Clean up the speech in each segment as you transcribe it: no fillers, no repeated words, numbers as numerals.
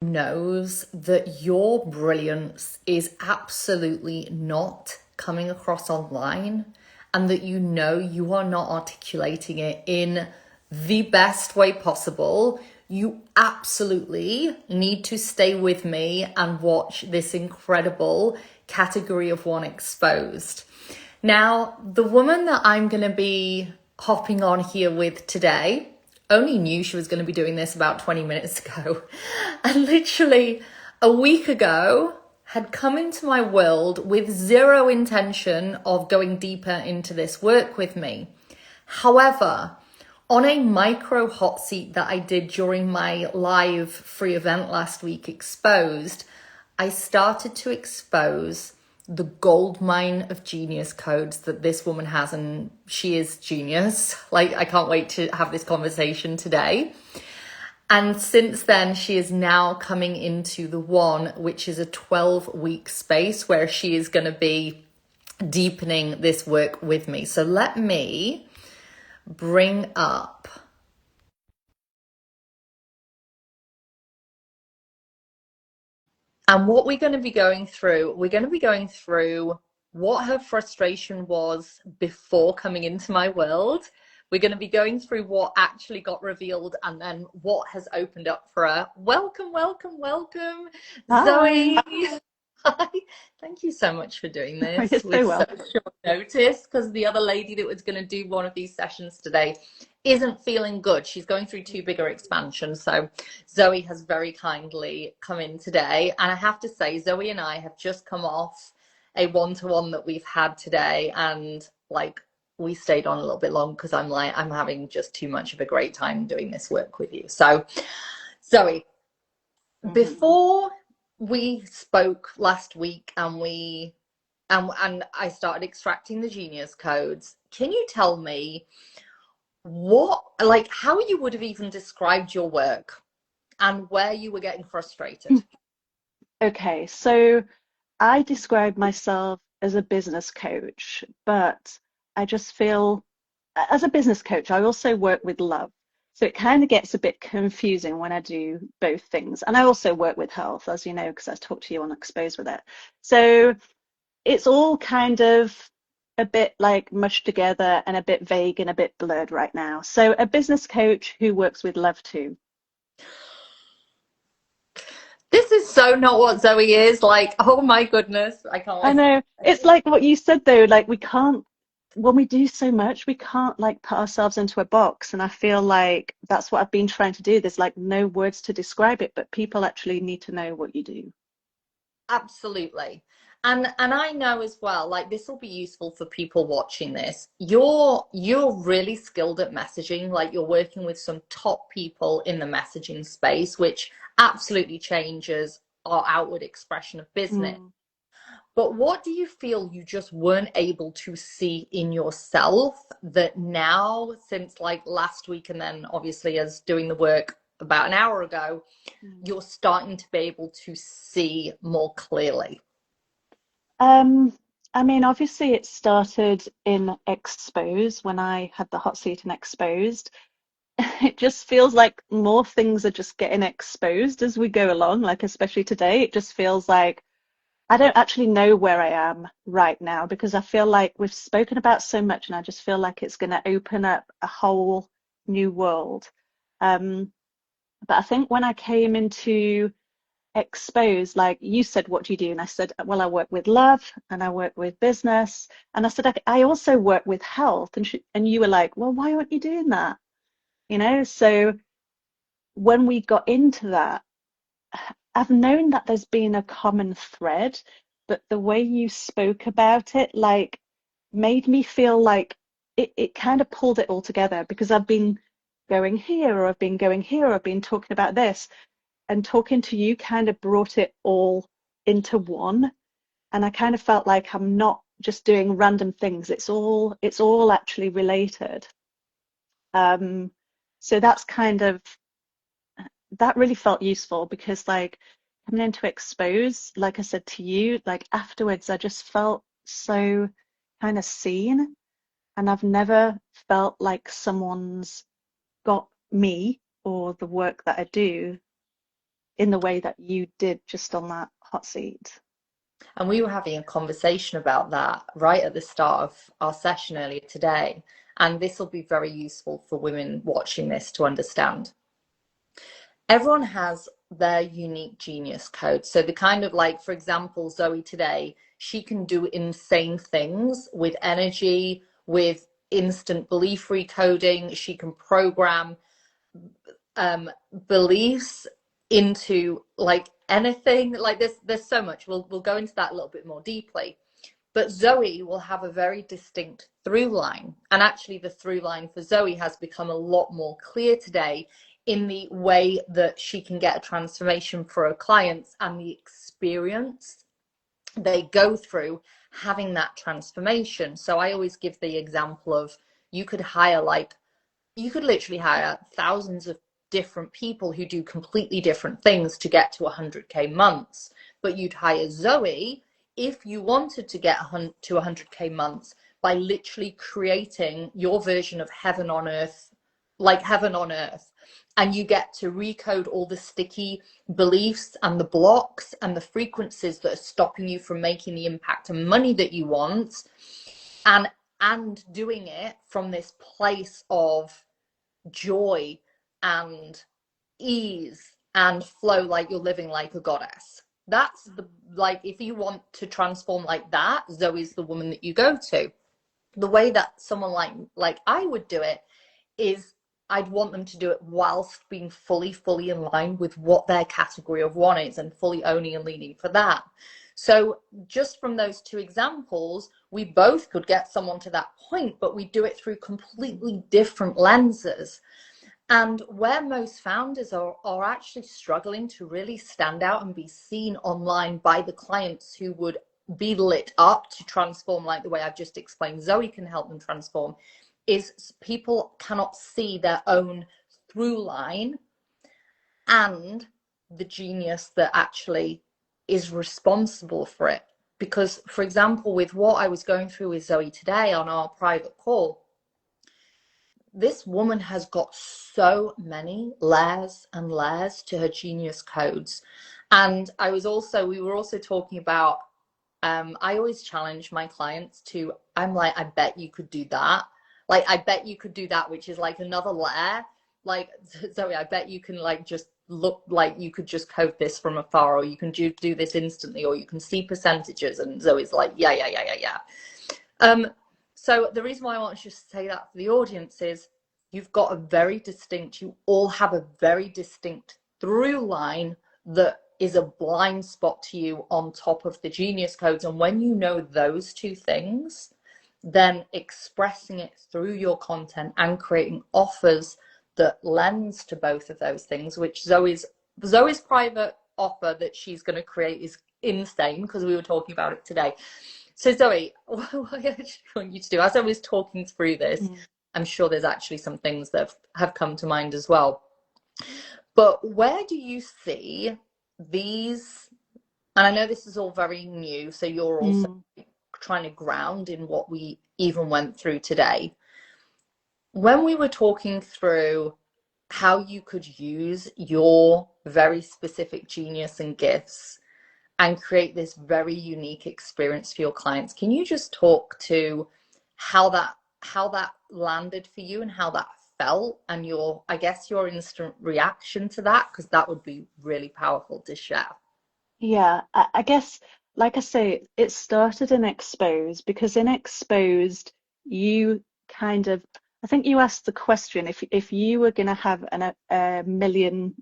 Knows that your brilliance is absolutely not coming across online, and that you are not articulating it in the best way possible, you absolutely need to stay with me and watch this incredible category of one exposed. Now, the woman that I'm going to be hopping on here with today only knew she was going to be doing this about 20 minutes ago, and literally a week ago had come into my world with zero intention of going deeper into this work with me. However, on a micro hot seat that I did during my live free event last week, Exposed, I started to expose the goldmine of genius codes that this woman has, and she is genius. Like, I can't wait to have this conversation today. And since then, she is now coming into the one, which is a 12-week space where she is going to be deepening this work with me. So let me bring up. And what we're going to be going through what her frustration was before coming into my world. We're going to be going through what actually got revealed and then what has opened up for her. Welcome, welcome, welcome, Hi. Zoe. Hi. Thank you so much for doing You're this so with such welcome. short notice, because the other lady that was going to do one of these sessions today isn't feeling good. She's going through two bigger expansions. So Zoe has very kindly come in today. And I have to say, Zoe and I have just come off a one-to-one that we've had today. And like, we stayed on a little bit long because I'm having just too much of a great time doing this work with you. So, Zoe, before we spoke last week and I started extracting the genius codes, can you tell me how you would have even described your work and where you were getting frustrated? Okay, so I describe myself as a business coach, but I just feel as a business coach, I also work with love. So it kind of gets a bit confusing when I do both things. And I also work with health, as you know, because I talked to you on Exposed with it. So it's all kind of a bit like mushed together and a bit vague and a bit blurred right now. So a business coach who works with love too. This is so not what Zoe is. Like, oh my goodness, I can't I wait. know. It's like what you said though, like we can't, when we do so much, we can't like put ourselves into a box. And I feel like that's what I've been trying to do. There's like no words to describe it, but people actually need to know what you do. Absolutely. And I know as well, like this will be useful for people watching this. You're really skilled at messaging, like you're working with some top people in the messaging space, which absolutely changes our outward expression of business. Mm. But what do you feel you just weren't able to see in yourself that now, since like last week, and then obviously as doing the work about an hour ago, Mm. you're starting to be able to see more clearly? Um, I mean, obviously it started in Expose when I had the hot seat in Exposed. It just feels like more things are just getting exposed as we go along, like especially today. It just feels like I don't actually know where I am right now because I feel like we've spoken about so much and I just feel like it's going to open up a whole new world. Um, but I think when I came into Expose, like you said, what do you do? And I said, well, I work with love and I work with business. And I said, I also work with health. And you were like, well, why aren't you doing that? So when we got into that, I've known that there's been a common thread, but the way you spoke about it, like, made me feel like it kind of pulled it all together because I've been going here, or I've been going here, or I've been talking about this, and talking to you kind of brought it all into one. And I kind of felt like I'm not just doing random things. It's all actually related. Um, so that really felt useful because like coming into Expose, like I said to you, like afterwards I just felt so kind of seen, and I've never felt like someone's got me or the work that I do in the way that you did just on that hot seat. And we were having a conversation about that right at the start of our session earlier today. And this will be very useful for women watching this to understand. Everyone has their unique genius code. So the kind of like, for example, Zoe today, she can do insane things with energy, with instant belief recoding. She can program beliefs into like anything. Like there's so much. We'll go into that a little bit more deeply. But Zoe will have a very distinct through line. And actually, the through line for Zoe has become a lot more clear today in the way that she can get a transformation for her clients and the experience they go through having that transformation. So I always give the example of you could hire like you could literally hire thousands of different people who do completely different things to get to 100K months, but you'd hire Zoe if you wanted to get to 100K months by literally creating your version of heaven on earth, like heaven on earth. And you get to recode all the sticky beliefs and the blocks and the frequencies that are stopping you from making the impact and money that you want, and doing it from this place of joy and ease and flow, like you're living like a goddess. That's the, like, if you want to transform like that, Zoe's the woman that you go to. The way that someone like I would do it is I'd want them to do it whilst being fully in line with what their category of one is and fully owning and leading for that. So just from those two examples, we both could get someone to that point, but we do it through completely different lenses. And where most founders are actually struggling to really stand out and be seen online by the clients who would be lit up to transform, like the way I've just explained Zoe can help them transform, is people cannot see their own through line and the genius that actually is responsible for it. Because, for example, with what I was going through with Zoe today on our private call, this woman has got so many layers and layers to her genius codes. And we were also talking about, I always challenge my clients to, I'm like, I bet you could do that. Like, I bet you could do that, which is like another layer. Like, Zoe, I bet you can like just look like you could just code this from afar, or you can do this instantly, or you can see percentages. And Zoe's like, yeah. So the reason why I want to just say that for the audience is you've got you all have a very distinct through line that is a blind spot to you on top of the genius codes. And when you know those two things, then expressing it through your content and creating offers that lends to both of those things, which Zoe's private offer that she's going to create is insane, because we were talking about it today. So Zoe, what I actually want you to do, as I was talking through this, I'm sure there's actually some things that have come to mind as well. But where do you see these, and I know this is all very new, so you're also trying to ground in what we even went through today. When we were talking through how you could use your very specific genius and gifts and create this very unique experience for your clients, can you just talk to how that landed for you and how that felt, and your instant reaction to that, because that would be really powerful to share. Yeah, I guess, like I say, it started in Exposed because in Exposed, you kind of, I think you asked the question, if you were going to have a £1 million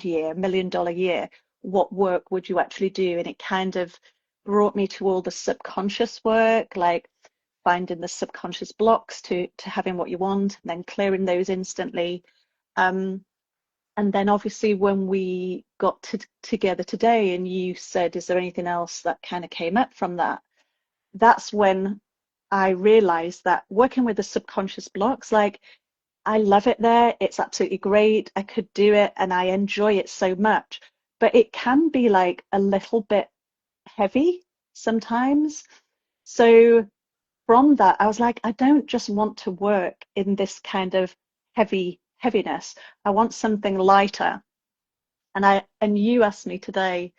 year, $1 million year, what work would you actually do? And it kind of brought me to all the subconscious work, like finding the subconscious blocks to having what you want, and then clearing those instantly. And then obviously when we got together today and you said, is there anything else that kind of came up from that? That's when I realized that working with the subconscious blocks, like I love it there. It's absolutely great. I could do it and I enjoy it so much, but it can be like a little bit heavy sometimes. So from that, I was like, I don't just want to work in this kind of heaviness. I want something lighter. And you asked me today,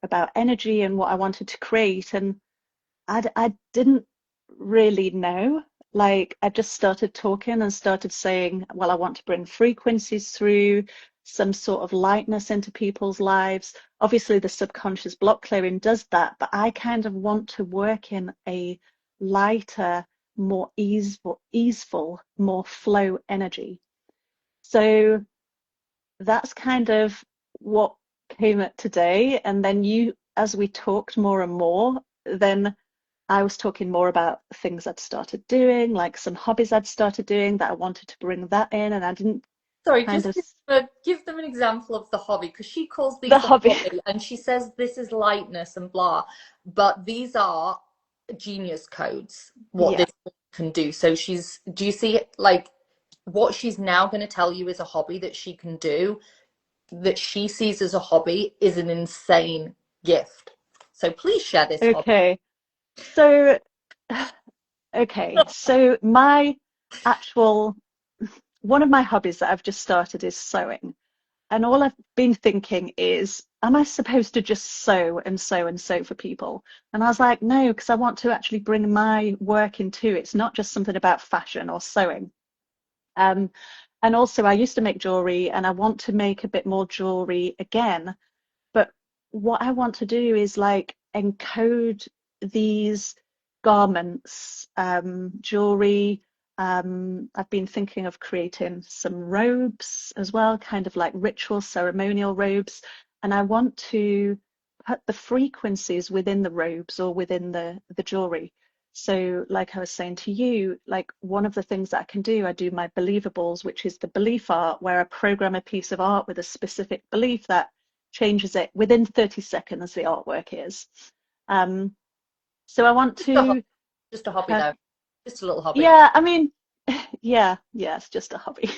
about energy and what I wanted to create, and I didn't really know. Like, I just started talking and started saying, well, I want to bring frequencies through, some sort of lightness into people's lives. Obviously, the subconscious block clearing does that, but I kind of want to work in a lighter, more easeful, more flow energy. So that's kind of what came at today. And then as we talked more and more, then I was talking more about things I'd started doing, like some hobbies I'd started doing that I wanted to bring that in, and I didn't Sorry, kind just of give them an example of the hobby, because she calls the these a hobby. hobby and she says this is lightness and blah, but these are genius codes, what Yeah. this can do. So do you see it, like what she's now going to tell you is a hobby that she can do, that she sees as a hobby, is an insane gift. So please share this hobby. Okay. So, okay. So my actual one of my hobbies that I've just started is sewing. And all I've been thinking is, am I supposed to just sew and sew and sew for people? And I was like, no, because I want to actually bring my work into it. It's not just something about fashion or sewing. Um, and also, I used to make jewelry, and I want to make a bit more jewelry again. But what I want to do is like encode these garments, jewelry. I've been thinking of creating some robes as well, kind of like ritual ceremonial robes. And I want to put the frequencies within the robes or within the jewelry. So, like I was saying to you, like one of the things that I can do, I do my believables, which is the belief art, where I program a piece of art with a specific belief that changes it within 30 seconds, the artwork is. Um, so I want Just a hobby, to, just a hobby uh, though, just a little hobby. yeah, I mean, yeah, it's just a hobby.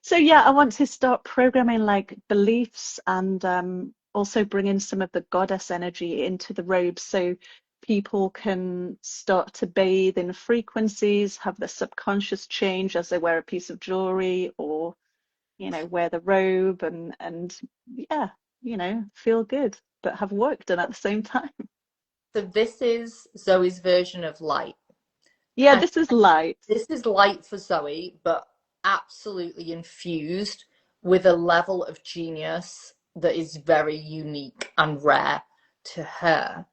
So yeah, I want to start programming like beliefs and also bring in some of the goddess energy into the robes so people can start to bathe in frequencies, have the subconscious change as they wear a piece of jewelry or wear the robe and yeah, feel good, but have work done at the same time. So this is Zoe's version of light. Yeah, And this is light. this is light for Zoe, but absolutely infused with a level of genius that is very unique and rare to her.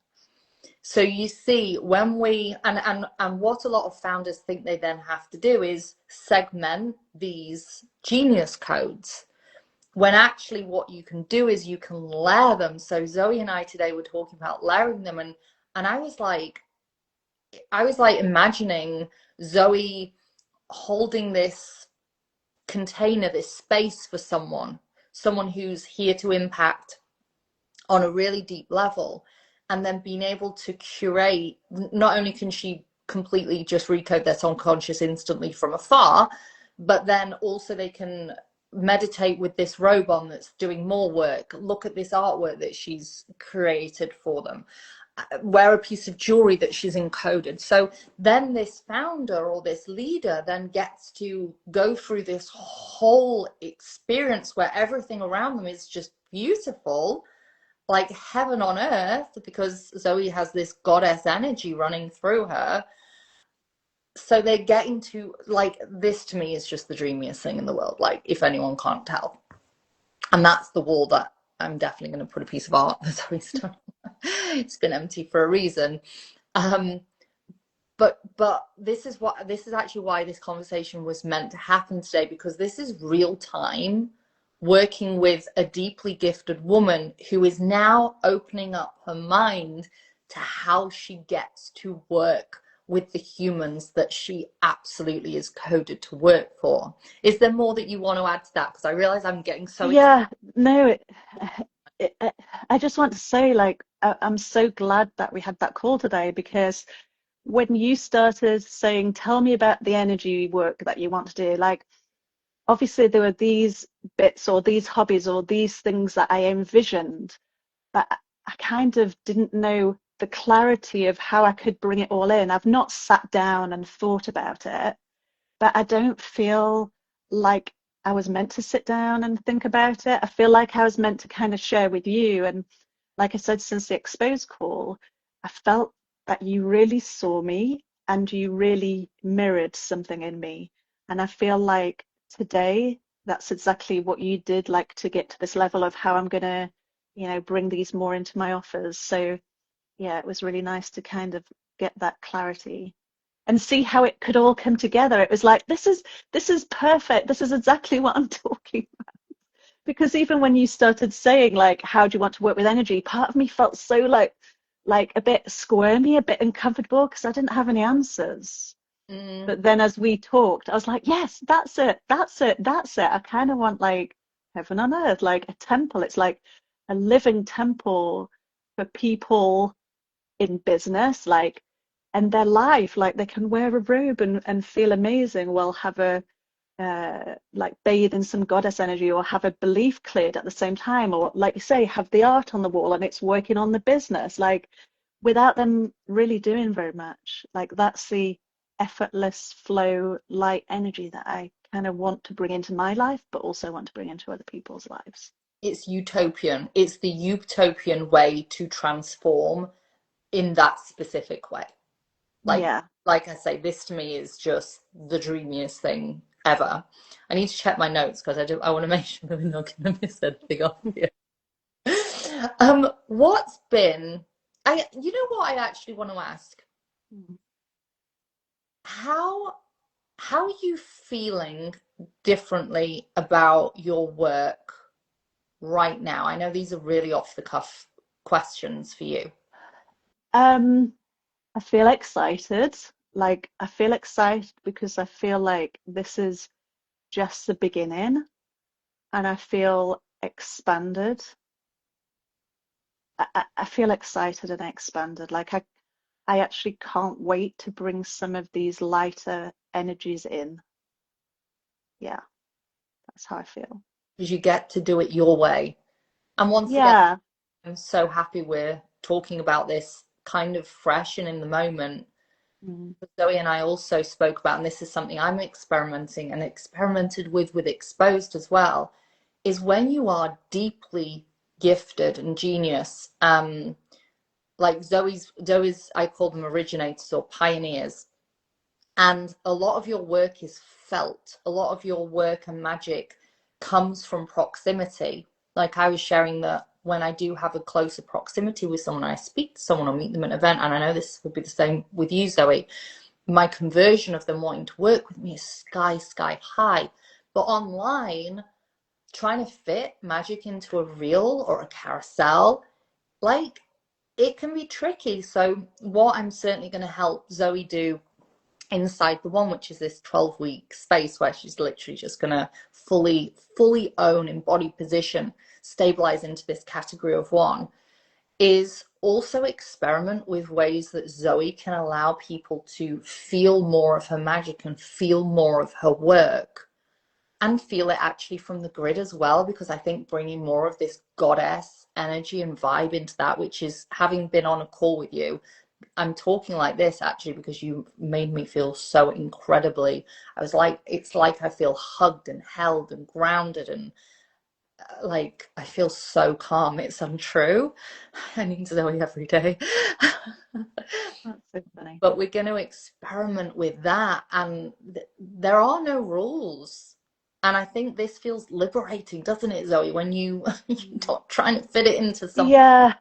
So you see, when we and what a lot of founders think they then have to do is segment these genius codes. When actually what you can do is you can layer them. So Zoe and I today were talking about layering them, and I was like imagining Zoe holding this container, this space for someone who's here to impact on a really deep level, and then being able to curate. Not only can she completely just recode their unconscious instantly from afar, but then also they can meditate with this robe on that's doing more work, look at this artwork that she's created for them, wear a piece of jewelry that she's encoded. So then this founder or this leader then gets to go through this whole experience where everything around them is just beautiful, like heaven on earth, because Zoe has this goddess energy running through her. So they're getting to, like, this to me is just the dreamiest thing in the world, like, if anyone can't tell. And that's the wall that I'm definitely going to put a piece of art that's Zoe's done. It's been empty for a reason. Um, but this is actually why this conversation was meant to happen today, because this is real time working with a deeply gifted woman who is now opening up her mind to how she gets to work with the humans that she absolutely is coded to work for. Is there more that you want to add to that? Because I realize I'm getting so excited. Yeah, no, it, I just want to say, like, I'm so glad that we had that call today, because when you started saying, tell me about the energy work that you want to do, like, obviously there were these bits or these hobbies or these things that I envisioned, but I kind of didn't know the clarity of how I could bring it all in. I've not sat down and thought about it, but I don't feel like I was meant to sit down and think about it. I feel like I was meant to kind of share with you. And like I said, since the exposed call, I felt that you really saw me and you really mirrored something in me. And I feel like today, that's exactly what you did, like to get to this level of how I'm gonna, bring these more into my offers. So yeah, it was really nice to kind of get that clarity and see how it could all come together. It was like, this is perfect. This is exactly what I'm talking about. Because even when you started saying like, how do you want to work with energy? Part of me felt so like a bit squirmy, a bit uncomfortable because I didn't have any answers. Mm. But then as we talked, I was like, yes, that's it, that's it, that's it. I kind of want like heaven on earth, like a temple. It's like a living temple for people in business, like, and their life, like they can wear a robe and feel amazing while have a like bathe in some goddess energy or have a belief cleared at the same time, or like you say, have the art on the wall and it's working on the business, like without them really doing very much. Like that's the effortless flow, light energy that I kind of want to bring into my life, but also want to bring into other people's lives. It's utopian. It's the utopian way to transform in that specific way. Like Yeah. like I say, this to me is just the dreamiest thing ever. I need to check my notes because I want to make sure that we're not going to miss anything off here. What's been you know what I actually want to ask? Mm. How how are you feeling differently about your work right now? I know these are really off the cuff questions for you. Um, I feel excited. Like I feel excited because I feel like this is just the beginning and I feel expanded. I feel excited and expanded. Like I actually can't wait to bring some of these lighter energies in. Yeah, that's how I feel. Because you get to do it your way. And once again, Yeah. I'm so happy we're talking about this kind of fresh and in the moment. Mm. Zoe and I also spoke about, and this is something I'm experimenting and experimented with exposed as well, is when you are deeply gifted and genius, like Zoe's, I call them originators or pioneers, and a lot of your work is felt. A lot of your work and magic comes from proximity. Like I was sharing that when I do have a closer proximity with someone, I speak to someone or meet them at an event, and I know this will be the same with you, Zoe, my conversion of them wanting to work with me is sky high. But online, trying to fit magic into a reel or a carousel, like it can be tricky. So, what I'm certainly going to help Zoe do inside the one, which is this 12-week space where she's literally just going to fully own embodied position, stabilize into this category of one, is also experiment with ways that Zoe can allow people to feel more of her magic and feel more of her work and feel it actually from the grid as well. Because I think bringing more of this goddess energy and vibe into that, which is having been on a call with you, I'm talking like this actually because you made me feel so incredibly, I was like, it's like I feel hugged and held and grounded and like I feel so calm. It's untrue. I need Zoe every day. That's so funny. But we're going to experiment with that, and there are no rules. And I think this feels liberating, doesn't it, Zoe? When you're Mm. not trying to fit it into something. Yeah,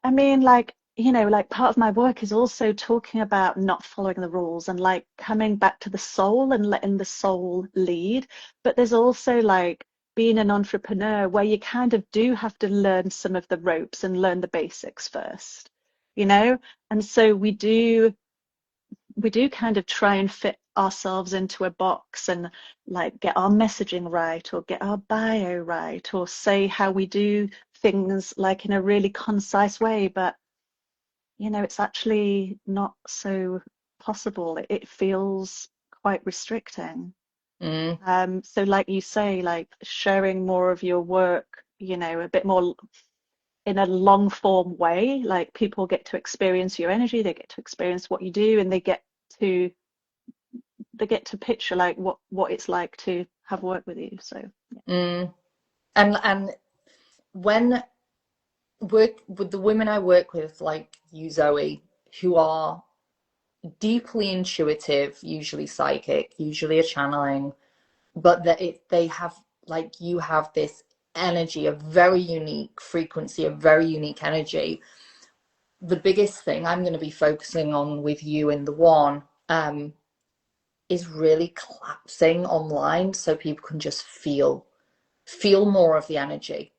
I mean, like, like part of my work is also talking about not following the rules and like coming back to the soul and letting the soul lead. But there's also like being an entrepreneur where you kind of do have to learn some of the ropes and learn the basics first, you know? And so we do kind of try and fit ourselves into a box and like get our messaging right or get our bio right or say how we do things like in a really concise way, but it's actually not so possible. It feels quite restricting. Mm, So like you say, like sharing more of your work, a bit more in a long form way, like people get to experience your energy, they get to experience what you do, and they get to they get to picture like what it's like to have worked with you. So yeah. Mm. And when work with the women I work with, like you, Zoe, who are deeply intuitive, usually psychic, usually a channeling, but that they have, like you have this energy, a very unique frequency, a very unique energy. The biggest thing I'm going to be focusing on with you in the one is really collapsing online so people can just feel more of the energy.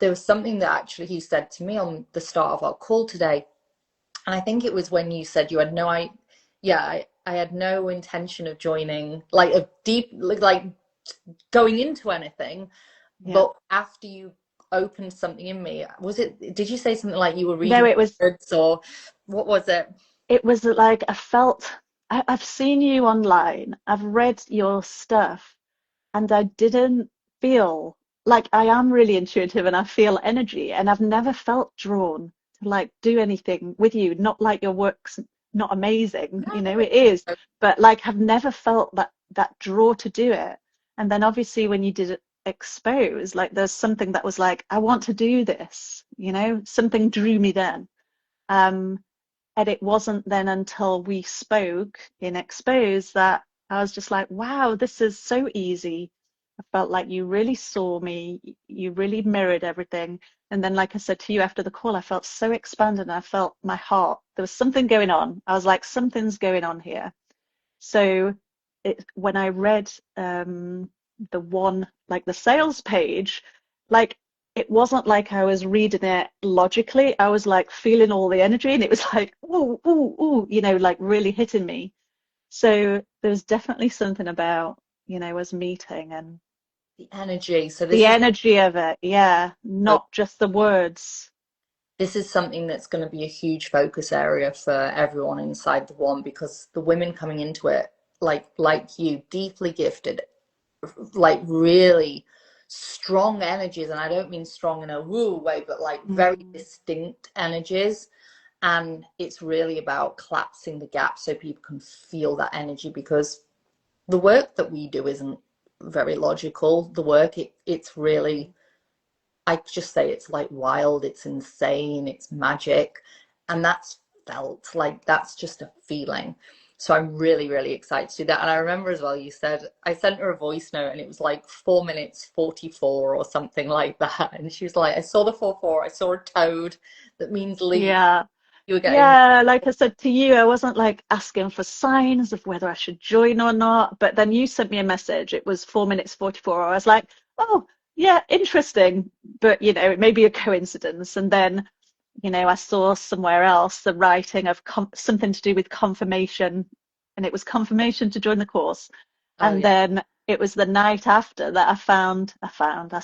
There was something that actually he said to me on the start of our call today, and I think it was when you said you had no I yeah, I had no intention of joining like a deep like going into anything, Yeah. but after you opened something in me, was it, did you say something like you were No, reading words, or what was it? it was like I felt I've seen you online, I've read your stuff, and I didn't feel like I am really intuitive and I feel energy, and I've never felt drawn to like do anything with you. Not like your work's not amazing, No, you know, no, it is, but like I've never felt that draw to do it. And then obviously when you did it expose, like there's something that was like, I want to do this, you know, something drew me then. Um, and it wasn't then until we spoke in Expose that I was just like, wow, this is so easy. I felt like you really saw me, you really mirrored everything. And then, like I said to you after the call, I felt so expanded and I felt my heart. There was something going on. I was like, something's going on here. So when I read the one, like the sales page, like it wasn't like I was reading it logically. I was like feeling all the energy and it was like, ooh, ooh, ooh, you know, like really hitting me. So there's definitely something about, you know, us meeting and the energy. So the energy of it. Yeah, not just the words. this is something that's going to be a huge focus area for everyone inside the one, because the women coming into it, like you, deeply gifted, like really strong energies, and I don't mean strong in a woo way, but like very Mm, distinct energies. And it's really about collapsing the gap so people can feel that energy, because the work that we do isn't very logical. The work, it's really, I just say it's like wild, it's insane, it's magic. And that's felt like that's just a feeling. So I'm really, really excited to do that. And I remember as well, you said, I sent her a voice note and it was like 4 minutes 44 or something like that. And she was like, I saw the 4-4, I saw a toad that means leave. yeah. You were getting, Yeah, like I said to you, I wasn't like asking for signs of whether I should join or not. But then you sent me a message. It was 4 minutes 44. I was like, oh, yeah, interesting. But, you know, it may be a coincidence. And then, you know, I saw somewhere else the writing of something to do with confirmation. And it was confirmation to join the course. oh And yeah. then it was the night after that I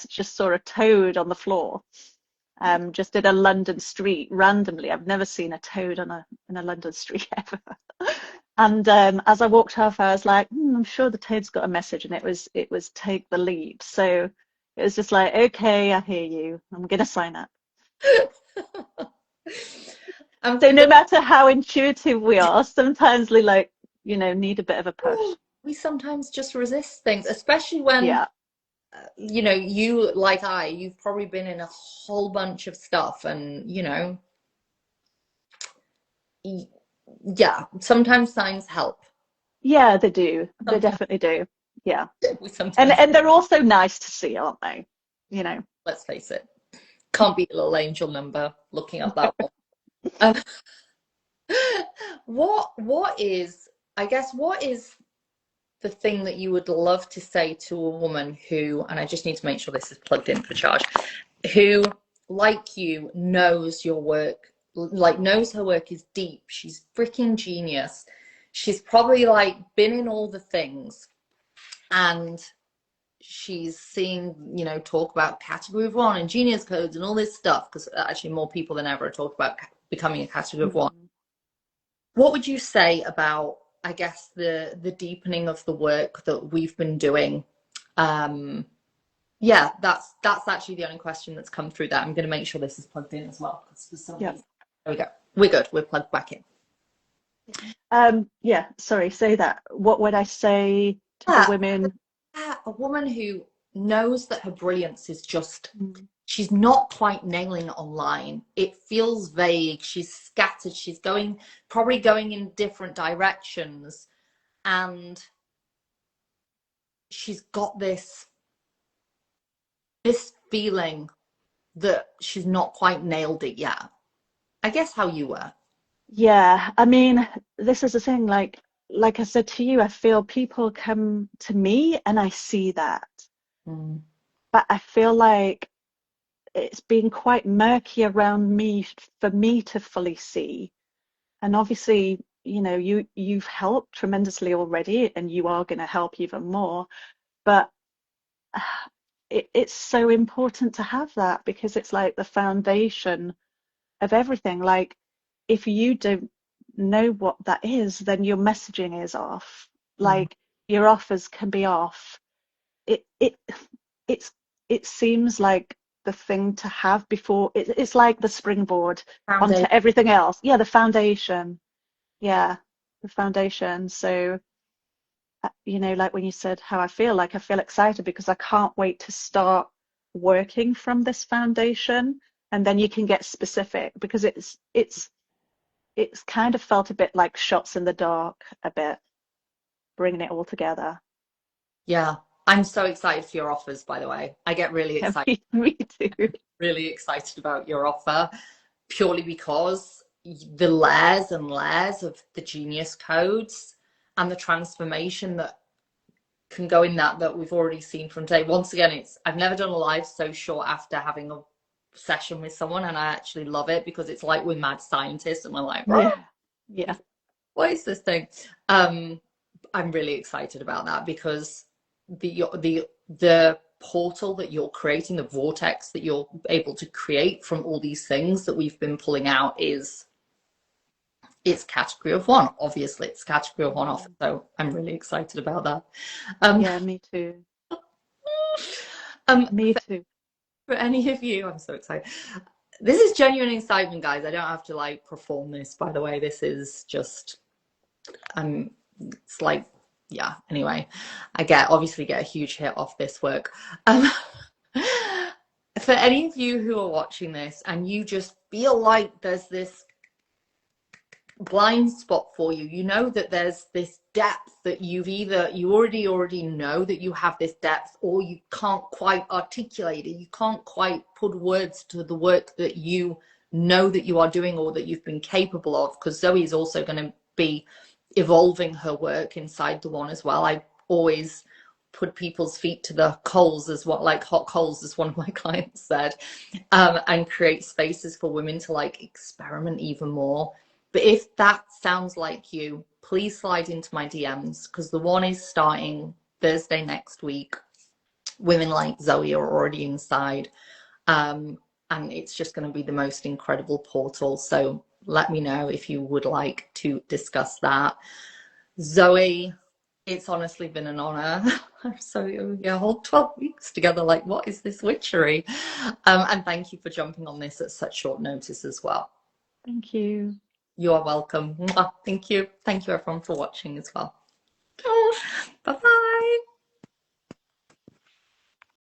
just saw a toad on the floor just in a London street randomly. I've never seen a toad on a in a London street ever. And as I walked off, I was like, I'm sure the toad's got a message, and it was take the lead. So it was just like, okay, I hear you. I'm gonna sign up. And So for no the, matter how intuitive we are, sometimes we like, you know, need a bit of a push. we sometimes just resist things, especially when, Yeah. you know, you, like you've probably been in a whole bunch of stuff, and you know, yeah, sometimes signs help. Yeah, they do. They Sometimes definitely do. Yeah. we And sometimes, and they're also nice to see, aren't they? You know. let's face it, can't beat a little angel number looking up that one. Um, what is, I guess, what is the thing that you would love to say to a woman who, and I just need to make sure this is plugged in for charge, who, like you, knows your work, like knows her work is deep. She's freaking genius. She's probably like been in all the things, and she's seeing, you know, talk about category of one and genius codes and all this stuff, because actually more people than ever talk about becoming a category of one. Mm. What would you say about, I guess, the deepening of the work that we've been doing? Um, yeah, that's actually the only question that's come through that. I'm going to make sure this is plugged in as well, because for some Yeah. reason, there we go. We're good. We're plugged back in. Yeah, sorry, say that. What would I say to the Yeah, women? a woman who knows that her brilliance is just, Mm, she's not quite nailing it online. It feels vague. She's scattered. She's probably going in different directions. And she's got this feeling that she's not quite nailed it yet. I guess how you were. yeah, I mean, this is the thing, like I said to you, I feel people come to me and I see that. Mm. But I feel like it's been quite murky around me for me to fully see. And obviously, you've helped tremendously already, and you are going to help even more. But it's so important to have that because it's like the foundation of everything. Like, if you don't know what that is, then your messaging is off. Mm. Like, your offers can be off. It it's it seems like the thing to have before it's like the springboard onto Foundation. everything else. Yeah, the foundation. Yeah, the foundation. So, like when you said how I feel, like I feel excited because I can't wait to start working from this foundation, and then you can get specific because it's kind of felt a bit like shots in the dark, a bit bringing it all together. Yeah. I'm so excited for your offers, by the way. I get really Yeah, excited, me too. really excited about your offer purely because the layers and layers of the genius codes and the transformation that can go in that we've already seen from today. Once again, I've never done a live so short after having a session with someone, and I actually love it because it's like we're mad scientists and we're like, Yeah, yeah, what is this thing? Um, I'm really excited about that because the portal that you're creating, the vortex that you're able to create from all these things that we've been pulling out is it's category of one. Obviously, it's category of one offer. mm, So I'm really excited about that. Um, yeah, me too. um, Me too. for any of you, I'm so excited. This is genuine excitement, guys. I don't have to like perform this, by the way. This is just it's like, yeah, anyway, obviously get a huge hit off this work. um for any of you who are watching this and you just feel like there's this blind spot for you, you know that there's this depth that you already know that you have this depth, or you can't quite articulate it, you can't quite put words to the work that you know that you are doing or that you've been capable of, because Zoe is also going to be evolving her work inside the one as well. I always put people's feet to the coals, as what, like hot coals, as one of my clients said, and create spaces for women to like experiment even more. But if that sounds like you, please slide into my DMs because the one is starting Thursday next week. Women like Zoe are already inside. Um, and it's just going to be the most incredible portal. So let me know if you would like to discuss that. Zoe, it's honestly been an honor. So yeah, whole 12 weeks together. Like, what is this witchery? And thank you for jumping on this at such short notice as well. Thank you. You are welcome. Thank you. Thank you everyone for watching as well. Bye bye.